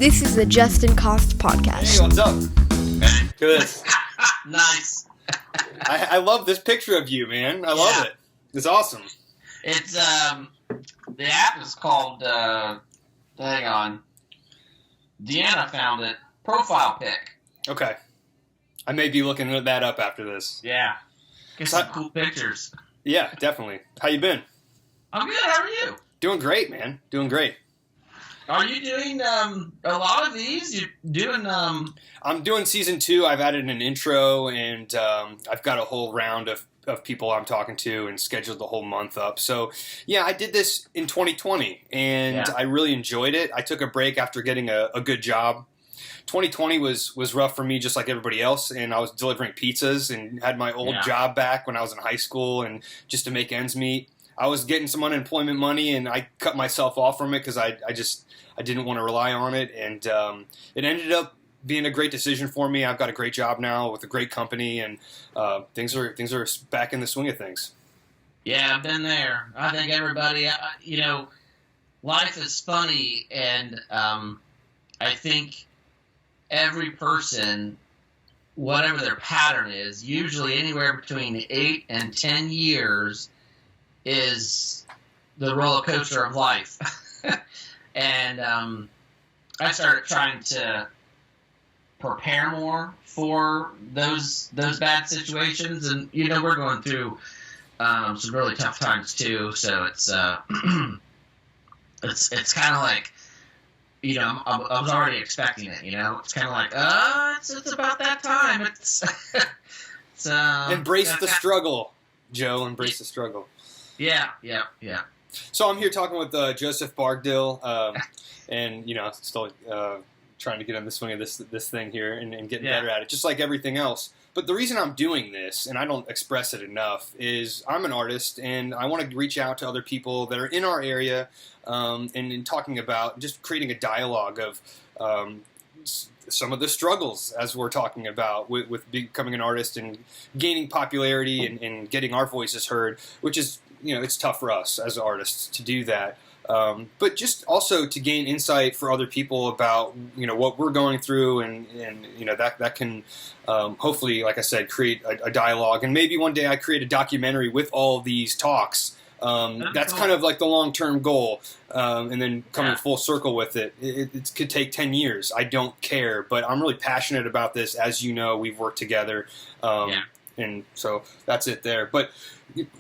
This is the Justin Cost Podcast. Hey, what's up? Good. Nice. I love this picture of you, man. I love it. It's awesome. It's the app is called hang on. Deanna found it. Profile pic. Okay. I may be looking that up after this. Yeah. Get some cool pictures. Yeah, definitely. How you been? I'm good. How are you? Doing great, man. Doing great. Are you doing a lot of these? You're doing I'm doing season 2. I've added an intro, and I've got a whole round of people I'm talking to and scheduled the whole month up. So, yeah, I did this in 2020, and I really enjoyed it. I took a break after getting a good job. 2020 was rough for me, just like everybody else, and I was delivering pizzas and had my old job back when I was in high school, and just to make ends meet. I was getting some unemployment money, and I cut myself off from it because I didn't want to rely on it, and it ended up being a great decision for me. I've got a great job now with a great company, and things are back in the swing of things. Yeah, I've been there. I think everybody, life is funny, and I think every person, whatever their pattern is, usually anywhere between 8 and 10 years is the roller coaster of life. And I started trying to prepare more for those bad situations, and we're going through some really tough times too. So it's it's kind of like I was already expecting it. It's kind of like it's about that time. It's embrace the struggle, Joe. Embrace the struggle. Yeah. So I'm here talking with Joseph Bargdill, and still trying to get on the swing of this thing here and getting better at it, just like everything else. But the reason I'm doing this, and I don't express it enough, is I'm an artist, and I want to reach out to other people that are in our area, and in talking about just creating a dialogue of some of the struggles as we're talking about with becoming an artist and gaining popularity and getting our voices heard, which is it's tough for us as artists to do that. But just also to gain insight for other people about what we're going through, and that can hopefully, like I said, create a dialogue. And maybe one day I create a documentary with all these talks. That's kind of like the long-term goal, and then coming full circle with it. It could take 10 years. I don't care, but I'm really passionate about this. As you know, we've worked together, and so that's it there. But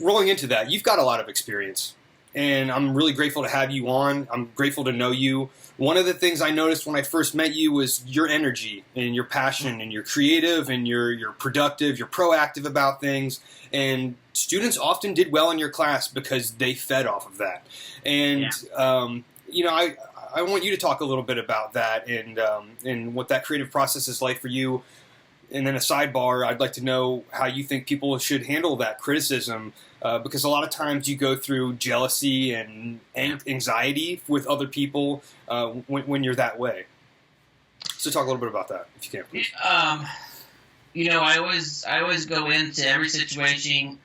rolling into that, you've got a lot of experience, and I'm really grateful to have you on. I'm grateful to know you. One of the things I noticed when I first met you was your energy and your passion, and you're creative, and you're productive, you're proactive about things, and students often did well in your class because they fed off of that. And I want you to talk a little bit about that and what that creative process is like for you. And then a sidebar, I'd like to know how you think people should handle that criticism, because a lot of times you go through jealousy and anxiety with other people when you're that way. So talk a little bit about that, if you can, please. I always go into every situation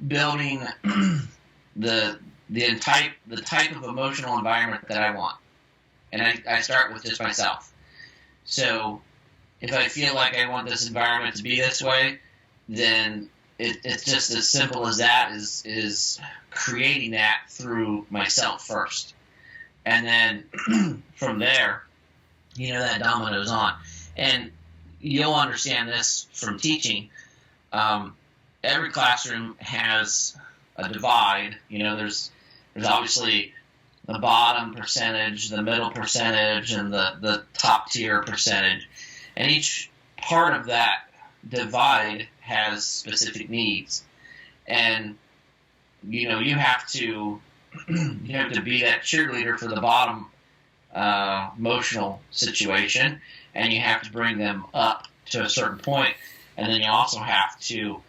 building the type of emotional environment that I want, and I start with just myself. So if I feel like I want this environment to be this way, then it's just as simple as that, is creating that through myself first. And then from there, that dominoes on. And you'll understand this from teaching. Every classroom has a divide. There's obviously the bottom percentage, the middle percentage, and the top tier percentage. And each part of that divide has specific needs. And you have to be that cheerleader for the bottom emotional situation, and you have to bring them up to a certain point. And then you also have to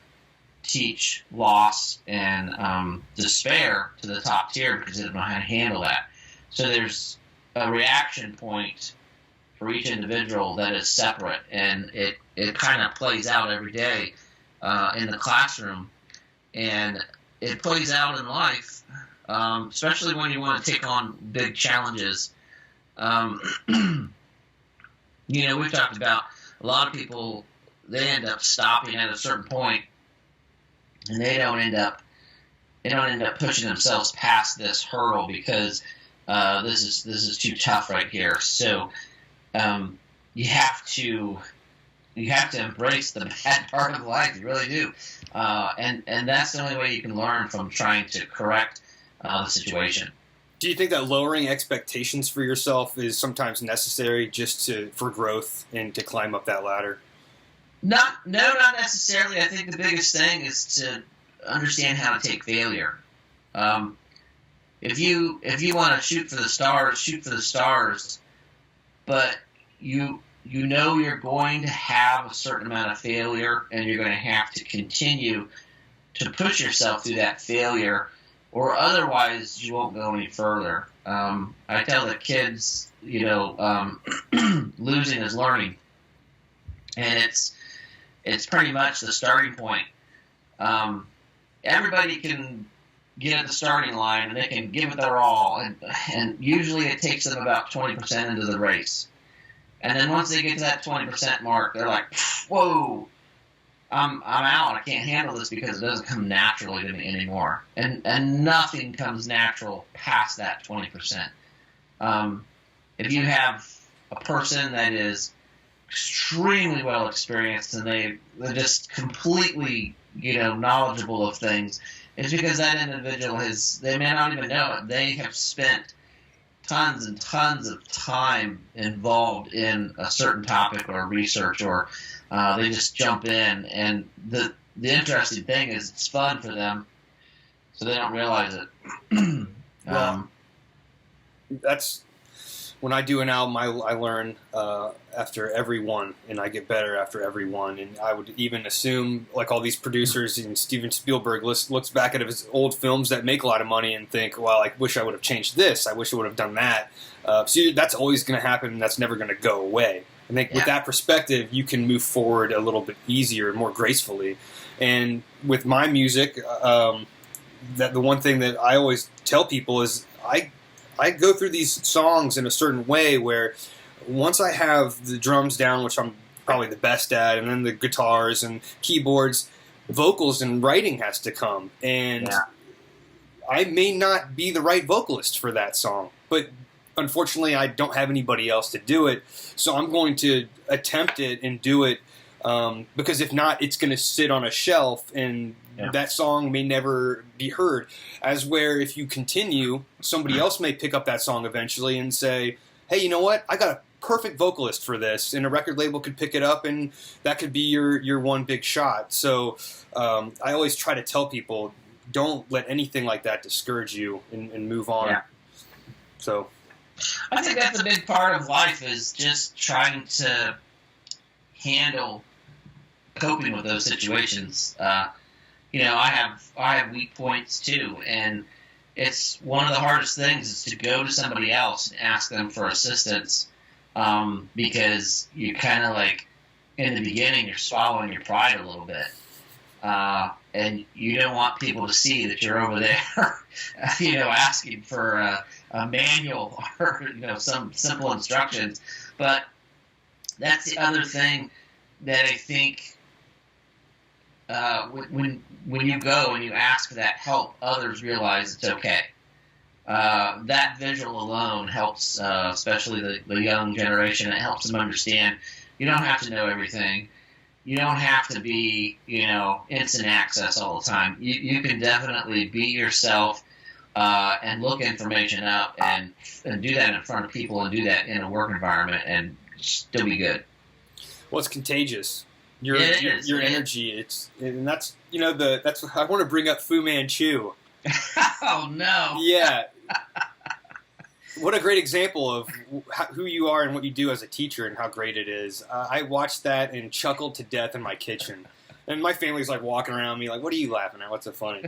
teach loss and despair to the top tier, because they don't know how to handle that. So there's a reaction point for each individual that is separate, and it kind of plays out every day in the classroom, and it plays out in life especially when you want to take on big challenges. We've talked about a lot of people, they end up stopping at a certain point, and they don't end up pushing themselves past this hurdle because this is too tough right here. So you have to embrace the bad part of life. You really do, and that's the only way you can learn from trying to correct the situation. Do you think that lowering expectations for yourself is sometimes necessary just for growth and to climb up that ladder? Not necessarily. I think the biggest thing is to understand how to take failure. If you want to shoot for the stars, but you know you're going to have a certain amount of failure, and you're going to have to continue to push yourself through that failure, or otherwise you won't go any further. I tell the kids, losing is learning, and it's pretty much the starting point. Everybody can get at the starting line, and they can give it their all, and usually it takes them about 20% into the race. And then once they get to that 20% mark, they're like, whoa, I'm out. I can't handle this because it doesn't come naturally to me anymore. And nothing comes natural past that 20%. If you have a person that is extremely well experienced and they're just completely, knowledgeable of things, it's because that individual they may not even know it. They have spent tons and tons of time involved in a certain topic or research, or they just jump in, and the interesting thing is it's fun for them, so they don't realize it. That's when I do an album, I learn after every one, and I get better after every one. And I would even assume, like all these producers, and Steven Spielberg looks back at his old films that make a lot of money and think, well, I wish I would have changed this. I wish I would have done that. So that's always going to happen, and that's never going to go away. I think with that perspective, you can move forward a little bit easier and more gracefully. And with my music, that the one thing that I always tell people is I go through these songs in a certain way where once I have the drums down, which I'm probably the best at, and then the guitars and keyboards, vocals and writing has to come. And I may not be the right vocalist for that song, but unfortunately I don't have anybody else to do it. So I'm going to attempt it and do it because if not, it's going to sit on a shelf and that song may never be heard. As where if you continue, somebody else may pick up that song eventually and say, hey, you know what? I got a perfect vocalist for this, and a record label could pick it up, and that could be your one big shot. So I always try to tell people, don't let anything like that discourage you and move on. Yeah. So I think that's a big part of life, is just trying to handle coping with those situations. I have weak points too, and it's one of the hardest things is to go to somebody else and ask them for assistance, because you kind of like in the beginning you're swallowing your pride a little bit, and you don't want people to see that you're over there, asking for a manual or some simple instructions. But that's the other thing that I think. When you go and you ask for that help, others realize it's okay. That visual alone helps, especially the young generation. It helps them understand you don't have to know everything. You don't have to be, instant access all the time. You can definitely be yourself and look information up and do that in front of people and do that in a work environment and still be good. Well, it's contagious. Your energy, that's I want to bring up Fu Manchu. Oh no! Yeah, what a great example of who you are and what you do as a teacher and how great it is. I watched that and chuckled to death in my kitchen, and my family's like walking around me like, "What are you laughing at? What's so funny?"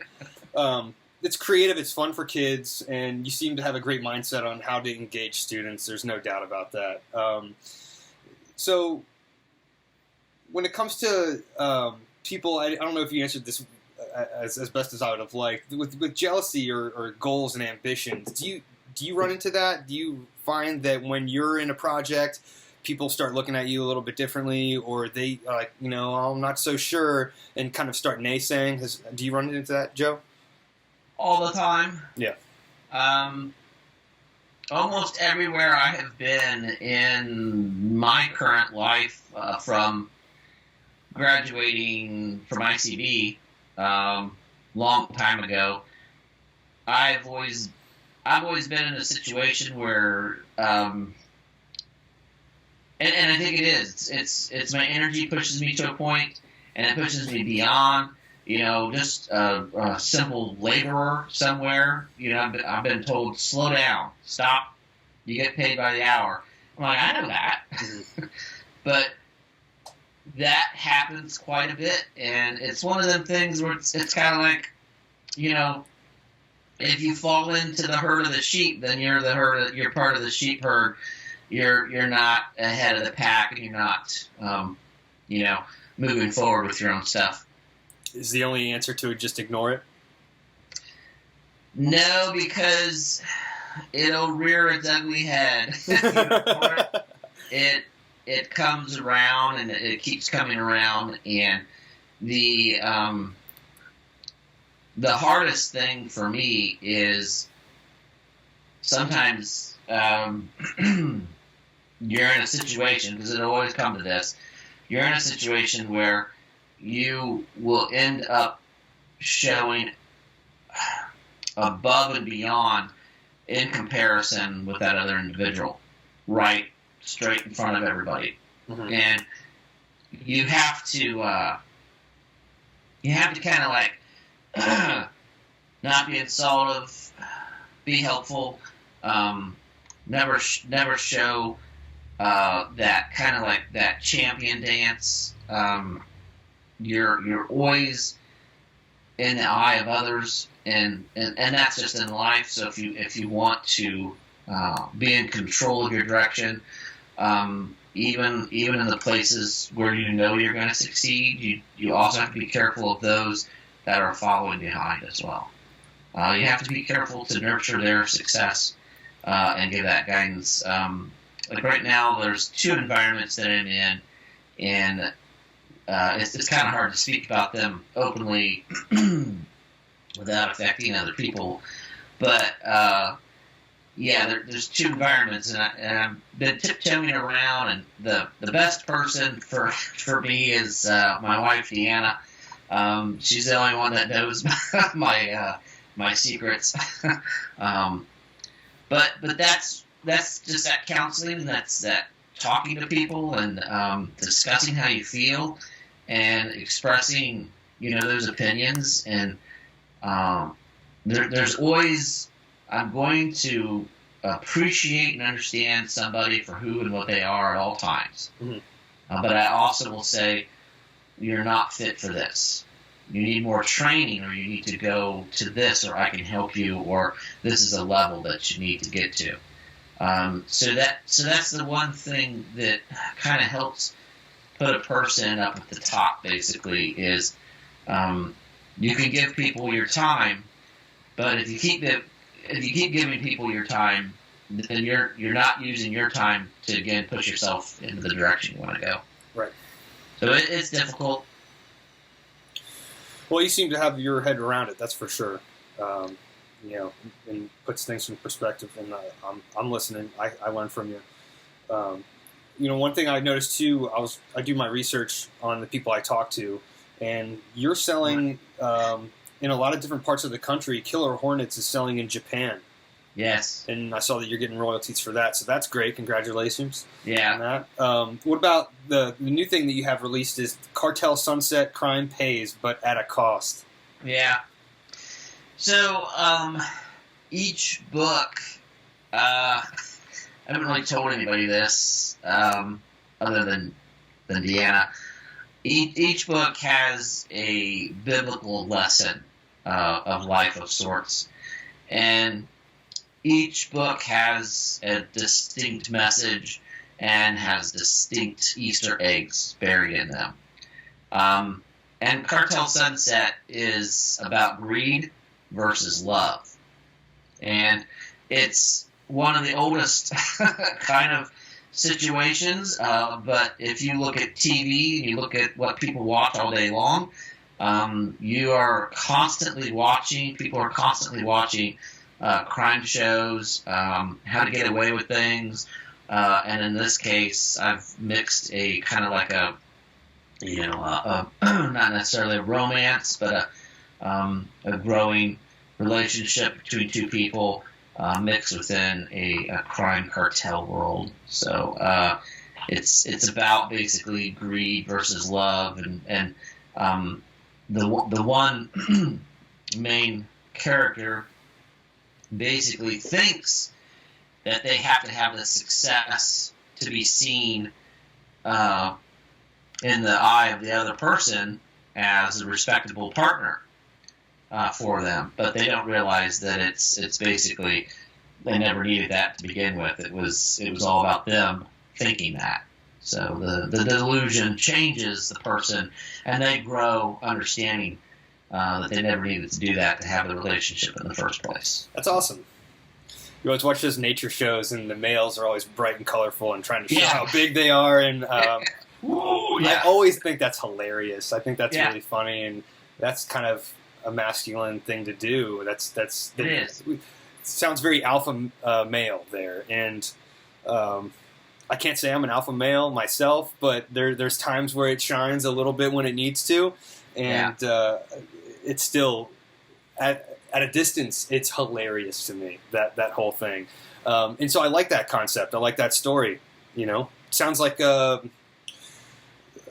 It's creative, it's fun for kids, and you seem to have a great mindset on how to engage students. There's no doubt about that. When it comes to people, I don't know if you answered this as best as I would have liked. With jealousy or goals and ambitions, do you run into that? Do you find that when you're in a project, people start looking at you a little bit differently, or they are like, I'm not so sure, and kind of start naysaying? Do you run into that, Joe? All the time. Yeah. Almost everywhere I have been in my current life, from graduating from ICB long time ago, I've always been in a situation where, and I think it is. It's my energy pushes me to a point, and it pushes me beyond. Just a simple laborer somewhere. I've been told, slow down, stop. You get paid by the hour. I'm like, I know that, but that happens quite a bit, and it's one of them things where it's kind of like, if you fall into the herd of the sheep, then you're part of the sheep herd. You're not ahead of the pack, and you're not, moving forward with your own stuff. Is the only answer to it just ignore it? No, because it'll rear its ugly head. It comes around, and it keeps coming around, and the hardest thing for me is sometimes you're in a situation, because it'll always come to this, you're in a situation where you will end up showing above and beyond in comparison with that other individual, right straight in front of everybody. Mm-hmm. And you have to kind of like not be insultive, be helpful, never show that kind of like that champion dance. You're always in the eye of others, and that's just in life. So if you want to be in control of your direction, even in the places where you're going to succeed, you also have to be careful of those that are following behind as well. You have to be careful to nurture their success and give that guidance. Like right now, there's two environments that I'm in, and it's kind of hard to speak about them openly without affecting other people. But there's two environments, and I've been tiptoeing around. And the best person for me is my wife, Deanna. She's the only one that knows my secrets. But that's just that counseling. That's that talking to people and discussing how you feel and expressing those opinions. And there's always, I'm going to appreciate and understand somebody for who and what they are at all times. Mm-hmm. But I also will say, you're not fit for this. You need more training, or you need to go to this, or I can help you, or this is a level that you need to get to. So that's the one thing that kind of helps put a person up at the top. Basically, is you can give people your time, but if you keep giving people your time, then you're not using your time to again push yourself into the direction you want to go. Right. So it's difficult. Well, you seem to have your head around it. That's for sure. And puts things in perspective. And I'm listening. I learn from you. One thing I noticed too. I do my research on the people I talk to, and you're selling in a lot of different parts of the country. Killer Hornets is selling in Japan. Yes. And I saw that you're getting royalties for that, so that's great. Congratulations. Yeah. On that. What about the new thing that you have released is Cartel Sunset, Crime Pays, but at a cost. Yeah. So, each book, I haven't really told anybody this, other than Deanna. Each book has a biblical lesson of life of sorts. And each book has a distinct message and has distinct Easter eggs buried in them. And Cartel Sunset is about greed versus love. And it's one of the oldest kind of situations, but if you look at TV and you look at what people watch all day long, you are constantly watching, people are constantly watching crime shows, how to get away with things, and in this case, I've mixed a kind of like a, not necessarily a romance, but a growing relationship between two people mixed within a crime cartel world. So it's about basically greed versus love, and the one main character basically thinks that they have to have the success to be seen in the eye of the other person as a respectable partner for them, but they don't realize that it's basically they never needed that to begin with. It was all about them thinking that. So the delusion changes the person, and they grow understanding that they never needed to do that to have the relationship in the first place. That's awesome. You always watch those nature shows, and the males are always bright and colorful and trying to show how big they are. And I always think that's hilarious. I think that's really funny, and that's kind of a masculine thing to do. It is. It sounds very alpha male there, and I can't say I'm an alpha male myself, but there's times where it shines a little bit when it needs to, and it's still at a distance. It's hilarious to me, that whole thing, and so I like that concept. I like that story. Sounds like there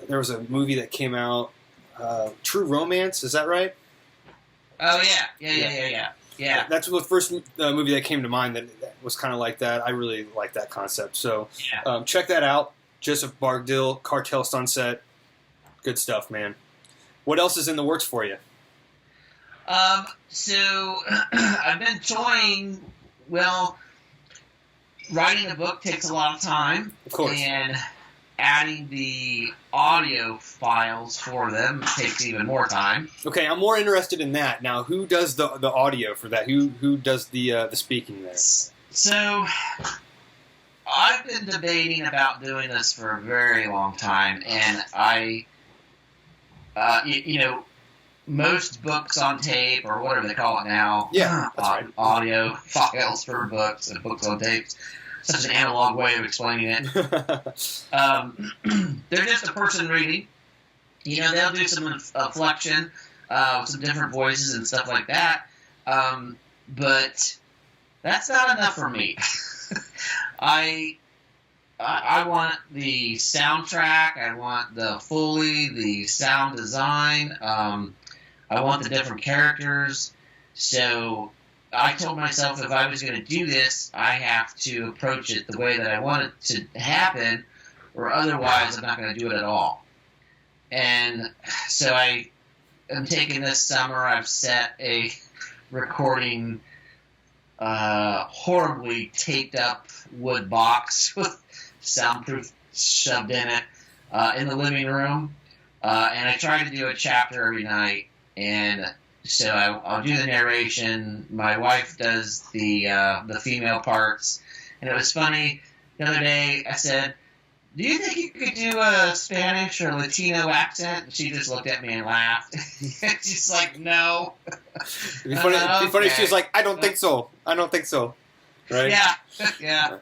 was a movie that came out, True Romance. Is that right? Oh yeah. That's the first movie that came to mind that was kind of like that. I really like that concept. So check that out. Joseph Bargdill, Cartel Sunset. Good stuff, man. What else is in the works for you? So I've been toying. Well, writing a book takes a lot of time. Of course. And adding the audio files for them takes even more time. Okay, I'm more interested in that. Now, who does the audio for that? Who does the speaking there? So, I've been debating about doing this for a very long time, and I, most books on tape, or whatever they call it now, that's right. Audio files for books and books on tapes. Such an analog way of explaining it. They're just a person reading. They'll do some inflection, some different voices and stuff like that. But that's not enough for me. I want the soundtrack. I want the Foley, the sound design. I want the different characters. So I told myself if I was going to do this, I have to approach it the way that I want it to happen, or otherwise I'm not going to do it at all. And so I am taking this summer, I've set a recording horribly taped up wood box with soundproof shoved in it in the living room. And I try to do a chapter every night, and so I'll do the narration. My wife does the female parts. And it was funny. The other day I said, do you think you could do a Spanish or Latino accent? And she just looked at me and laughed. She's like, no. It'd be funny if she was like, I don't think so. Right? Yeah.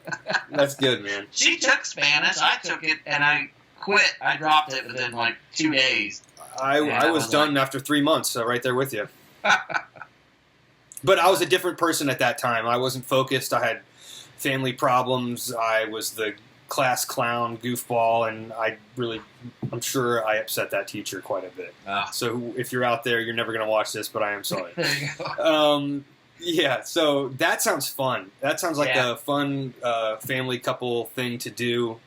That's good, man. She took Spanish. I took it, and I quit. I dropped it within like 2 days. I was done after 3 months, so right there with you. But I was a different person at that time. I wasn't focused. I had family problems. I was the class clown, goofball, and I'm sure I upset that teacher quite a bit. So if you're out there, you're never going to watch this, but I am sorry. There you go. So that sounds fun. That sounds like a fun family couple thing to do.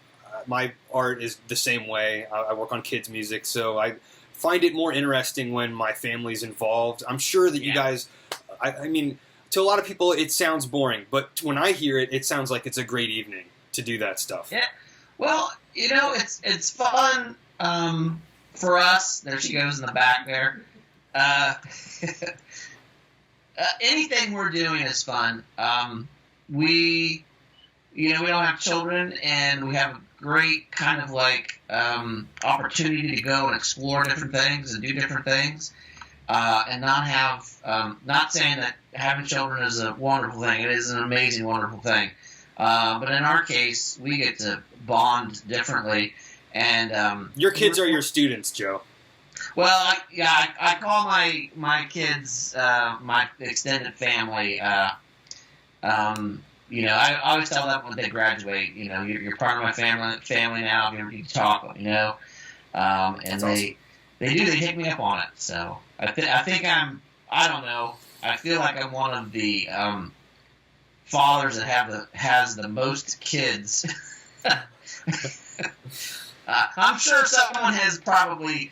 My art is the same way. I work on kids' music, so I find it more interesting when my family's involved. I'm sure that you guys, I mean, to a lot of people it sounds boring, but when I hear it, it sounds like it's a great evening to do that stuff. Yeah. Well, it's fun for us, there she goes in the back there. Anything we're doing is fun. We don't have children, and we have a great kind of like opportunity to go and explore different things and do different things, and not have. Not saying that having children is a wonderful thing. It is an amazing, wonderful thing. But in our case, we get to bond differently. And your kids are your students, Joe. Well, I call my kids my extended family. I always tell them when they graduate, you're part of my family now. If you ever need to talk, let me know. And That's they take me up on it. So I think I don't know. I feel like I'm one of the fathers that has the most kids. I'm sure someone has probably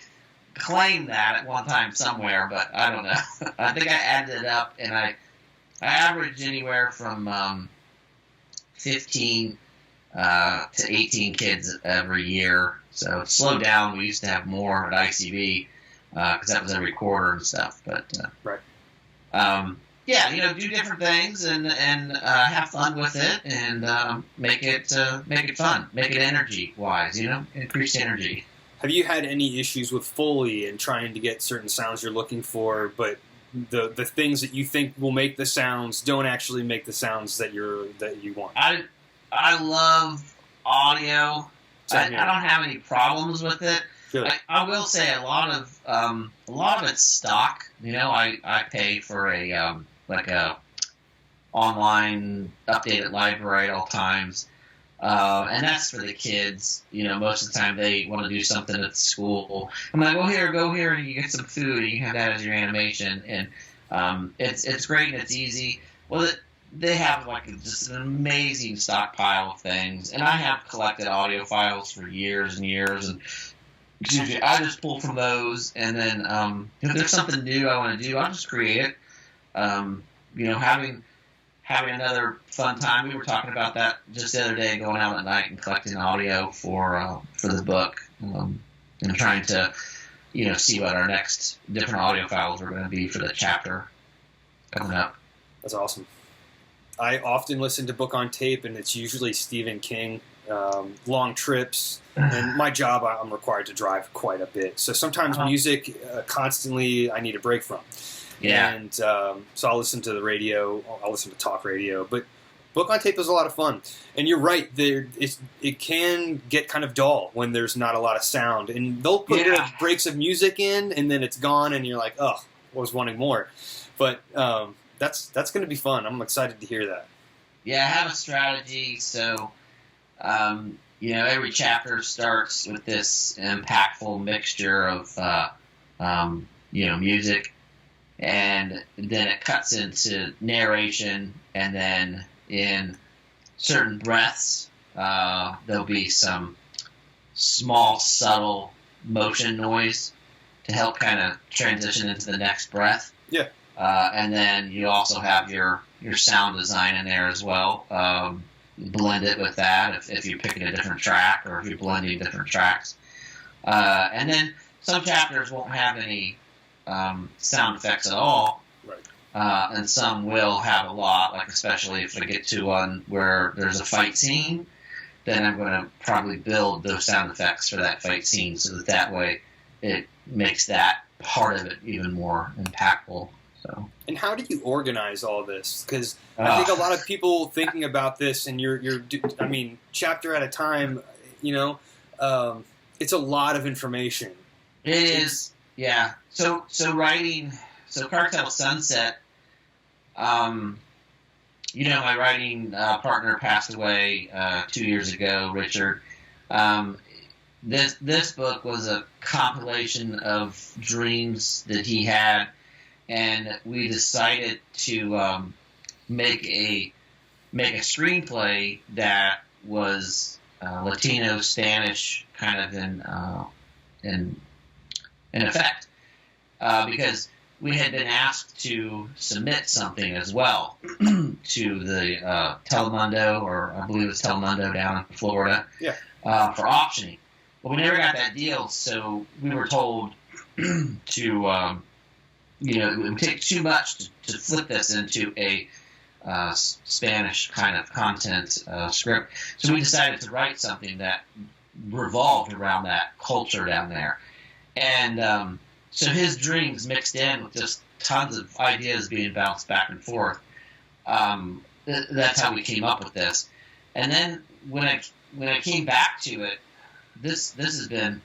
claimed that at one time somewhere, but I don't know. I think I added it up, and I average anywhere from 15 to 18 kids every year. So it slowed down. We used to have more at ICB because that was every quarter and stuff. But right. Do different things and have fun with it and make it fun, make it energy wise, increase energy. Have you had any issues with Foley and trying to get certain sounds you're looking for, but the things that you think will make the sounds don't actually make the sounds that you want? I love audio. I don't have any problems with it. Really? I will say a lot of it's stock. I pay for a online updated library at all times, and that's for the kids. Most of the time they want to do something at school. I'm like, go here, and you get some food, and you have that as your animation, and it's great and it's easy. Well, they have just an amazing stockpile of things, and I have collected audio files for years and years, and I just pull from those, and then if there's something new I want to do, I'll just create it. Having another fun time. We were talking about that just the other day, going out at night and collecting audio for the book, and trying to see what our next different audio files are going to be for the chapter coming up. That's awesome. I often listen to book on tape, and it's usually Stephen King. Long trips, and my job, I'm required to drive quite a bit. So sometimes music constantly I need a break from. Yeah. And so I'll listen to the radio, I'll listen to talk radio, but book on tape is a lot of fun. And you're right, it can get kind of dull when there's not a lot of sound. And they'll put little breaks of music in, and then it's gone, and you're like, oh, I was wanting more. But that's going to be fun. I'm excited to hear that. Yeah, I have a strategy, so... every chapter starts with this impactful mixture of, music, and then it cuts into narration, and then in certain breaths, there'll be some small, subtle motion noise to help kind of transition into the next breath. Yeah. And then you also have your sound design in there as well. Blend it with that if you're picking a different track or if you're blending different tracks. And then some chapters won't have any sound effects at all. Right. And some will have a lot, like especially if I get to one where there's a fight scene, then I'm going to probably build those sound effects for that fight scene so that way it makes that part of it even more impactful. So. And how do you organize all this? Because I think a lot of people thinking about this, and chapter at a time, it's a lot of information. It is, yeah. So writing, Cartel Sunset, my writing partner passed away 2 years ago, Richard. This book was a compilation of dreams that he had. And we decided to make a screenplay that was Latino, Spanish, kind of in effect, because we had been asked to submit something as well to the Telemundo, or I believe it's Telemundo down in Florida, for optioning. Well, we never got that deal, so we were told to, it would take too much to flip this into a Spanish kind of content script. So we decided to write something that revolved around that culture down there. And so his dreams mixed in with just tons of ideas being bounced back and forth. That's how we came up with this. And then when I came back to it, this has been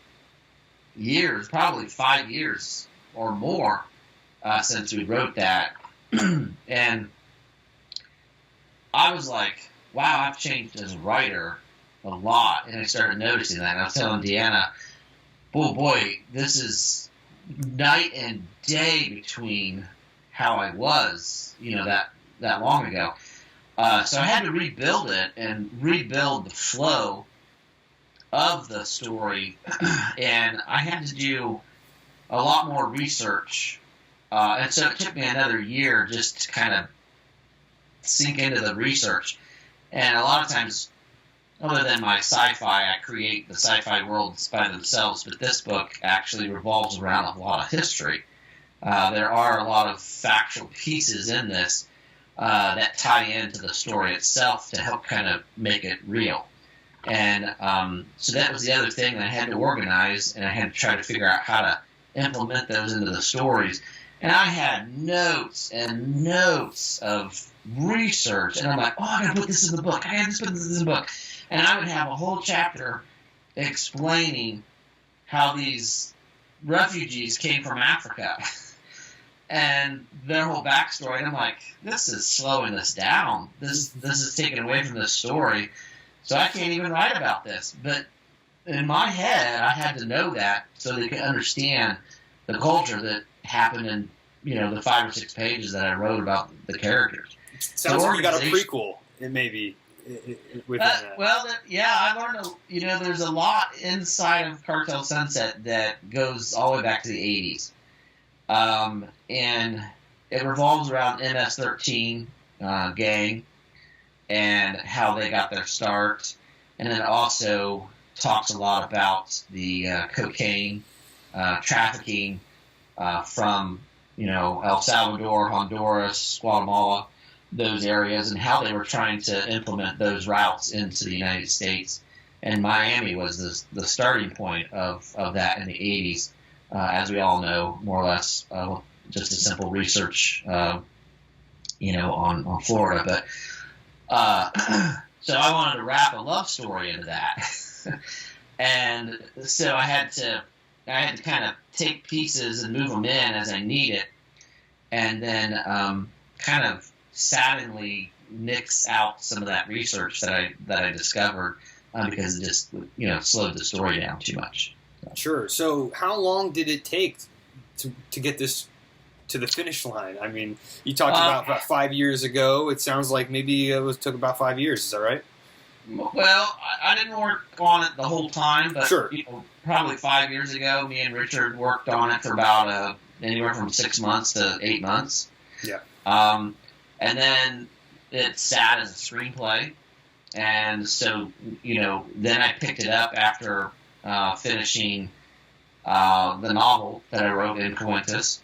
years, probably 5 years or more since we wrote that. And I was like, wow, I've changed as a writer a lot. And I started noticing that. And I was telling Deanna, boy, this is night and day between how I was, that long ago. So I had to rebuild it and rebuild the flow of the story, and I had to do a lot more research, and so it took me another year just to kind of sink into the research. And a lot of times, other than my sci-fi, I create the sci-fi worlds by themselves, but this book actually revolves around a lot of history. There are a lot of factual pieces in this that tie into the story itself to help kind of make it real. And so that was the other thing that I had to organize, and I had to try to figure out how to implement those into the stories. And I had notes and notes of research, and I'm like, oh, I got to put this in the book. I got to put this in the book. And I would have a whole chapter explaining how these refugees came from Africa and their whole backstory. And I'm like, this is slowing this down. This is taking away from the story. So I can't even write about this. But in my head, I had to know that so they could understand the culture that happened in, the 5 or 6 pages that I wrote about the characters. Sounds like you got a prequel, maybe, within that. Well, I learned, there's a lot inside of Cartel Sunset that goes all the way back to the 80s. And it revolves around MS-13 gang and how they got their start. And then it also talks a lot about the cocaine trafficking from, El Salvador, Honduras, Guatemala, those areas, and how they were trying to implement those routes into the United States. And Miami was the starting point of that in the 80s, as we all know, more or less, just a simple research, on Florida. But so I wanted to wrap a love story into that. And so I had to kind of take pieces and move them in as I need it, and then kind of saddeningly nix out some of that research that I discovered because it just slowed the story down too much. Sure. So how long did it take to get this to the finish line? I mean, you talked about 5 years ago. It sounds like maybe it took about 5 years. Is that right? Well, I didn't work on it the whole time, but sure. Probably 5 years ago, me and Richard worked on it for about anywhere from 6 months to 8 months. Yeah. And then it sat as a screenplay, and so then I picked it up after finishing the novel that I wrote in Fuentes,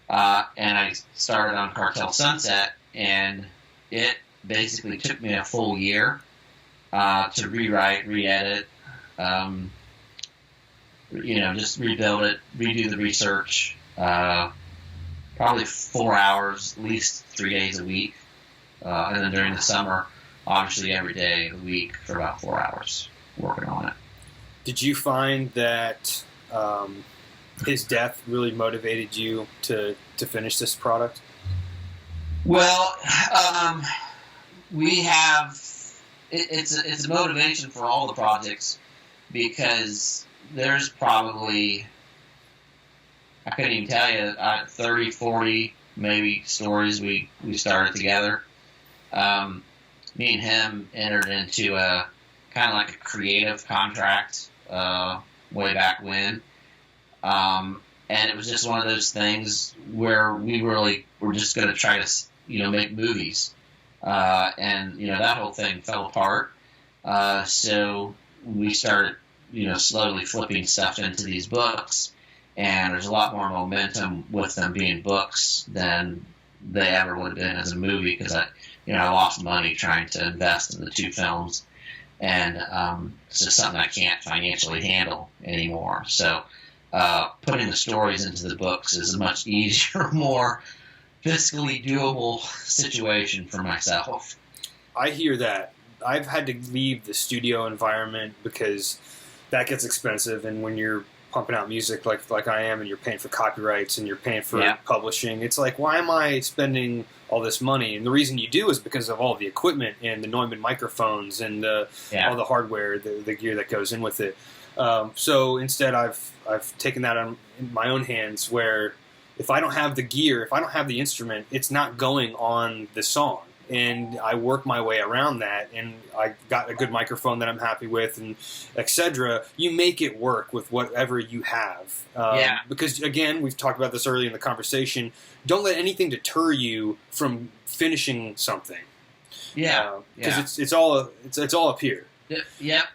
and I started on Cartel Sunset, and it basically took me a full year to rewrite, re-edit, just rebuild it, redo the research, probably 4 hours, at least 3 days a week, and then during the summer, obviously every day of the week for about 4 hours working on it. Did you find that his death really motivated you to finish this product? Well, we have it's a motivation for all the projects because there's probably, I couldn't even tell you, 30, 40 maybe stories we started together. Me and him entered into a kind of like a creative contract way back when. And it was just one of those things where we really were just going to try to, make movies. And that whole thing fell apart. So we started, slowly flipping stuff into these books, and there's a lot more momentum with them being books than they ever would have been as a movie, because I lost money trying to invest in the 2 films, and it's just something I can't financially handle anymore. So putting the stories into the books is a much easier, more fiscally doable situation for myself. I hear that. I've had to leave the studio environment because that gets expensive, and when you're pumping out music like I am, and you're paying for copyrights and you're paying for publishing, it's like, why am I spending all this money? And the reason you do is because of all the equipment and the Neumann microphones and all the hardware, the gear that goes in with it. So instead, I've taken that in my own hands, where if I don't have the gear, if I don't have the instrument, it's not going on the song. And I work my way around that, and I got a good microphone that I'm happy with, and etc. You make it work with whatever you have. Because, again, we've talked about this earlier in the conversation, don't let anything deter you from finishing something. Because it's all up here. Yep.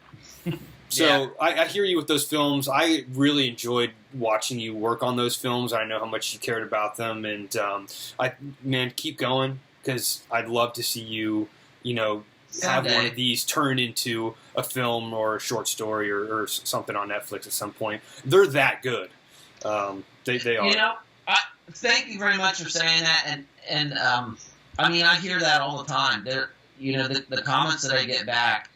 So I hear you with those films. I really enjoyed watching you work on those films. I know how much you cared about them, and keep going, because I'd love to see you, have one of these turn into a film or a short story or something on Netflix at some point. They're that good. They are. Thank you very much for saying that, and I hear that all the time. The comments that I get back.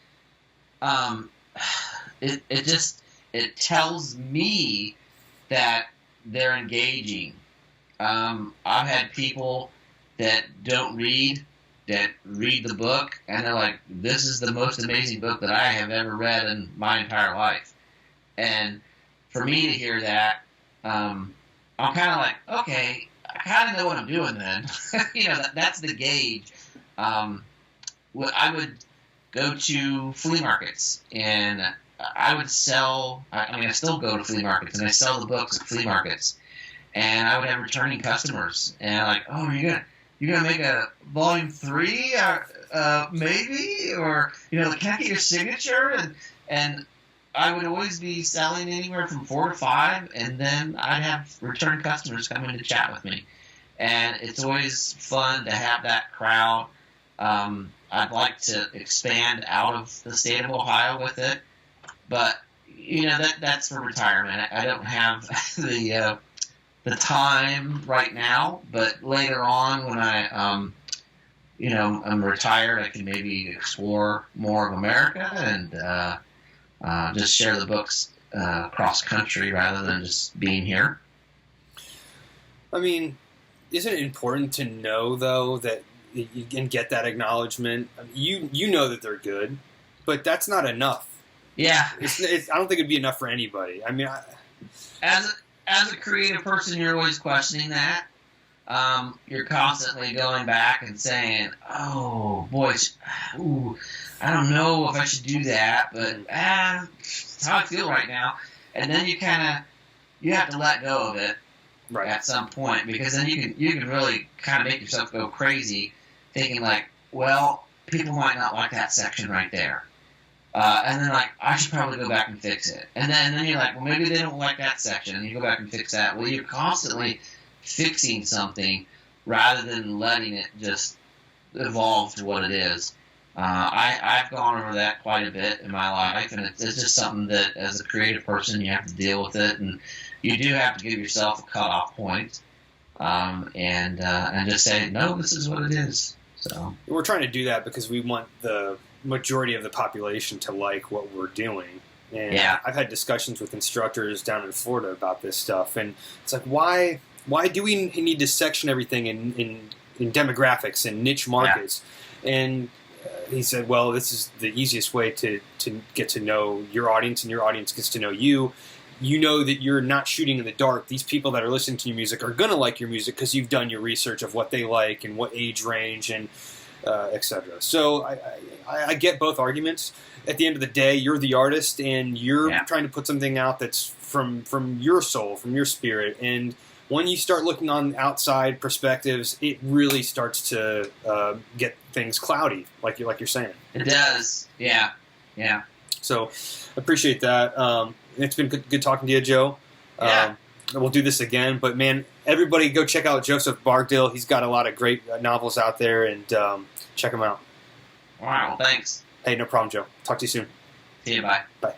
It tells me that they're engaging. I've had people that don't read, that read the book, and they're like, this is the most amazing book that I have ever read in my entire life. And for me to hear that, I'm kind of like, okay, I kind of know what I'm doing then. That's the gauge. I would go to flea markets, and I would sell, I still go to flea markets, and I sell the books at flea markets. And I would have returning customers, and I'm like, oh, you're gonna make a volume 3, maybe, or can I get your signature? And I would always be selling anywhere from 4 to 5, and then I'd have return customers come in to chat with me, and it's always fun to have that crowd. I'd like to expand out of the state of Ohio with it, but that's for retirement. I don't have the time right now, but later on when I'm retired, I can maybe explore more of America and just share the books cross country rather than just being here. Isn't it important to know, though, that you can get that acknowledgement? You know that they're good, but that's not enough. Yeah. I don't think it'd be enough for anybody. As a creative person, you're always questioning that. You're constantly going back and saying, oh, boy, I don't know if I should do that, but that's how I feel right now. And then you have to let go of it at some point, because then you can really kind of make yourself go crazy thinking like, well, people might not like that section right there. And then, I should probably go back and fix it. And then you're like, well, maybe they don't like that section, and you go back and fix that. Well, you're constantly fixing something rather than letting it just evolve to what it is. I've gone over that quite a bit in my life, and it's just something that, as a creative person, you have to deal with it, and you do have to give yourself a cutoff point, and just say, no, this is what it is. So we're trying to do that because we want the majority of the population to like what we're doing. And I've had discussions with instructors down in Florida about this stuff, and it's like, why do we need to section everything in demographics and niche markets? And he said, well, this is the easiest way to get to know your audience, and your audience gets to know you. You know that you're not shooting in the dark. These people that are listening to your music are going to like your music because you've done your research of what they like and what age range and etc. So I get both arguments. At the end of the day, you're the artist, and you're trying to put something out that's from your soul, from your spirit. And when you start looking on outside perspectives, it really starts to get things cloudy, like you're saying. It does. Yeah. So appreciate that. It's been good talking to you, Joe. Yeah. We'll do this again. But, man, everybody go check out Joseph Bargdill. He's got a lot of great novels out there, and check him out. All right, well, thanks. Hey, no problem, Joe. Talk to you soon. See you, bye. Bye.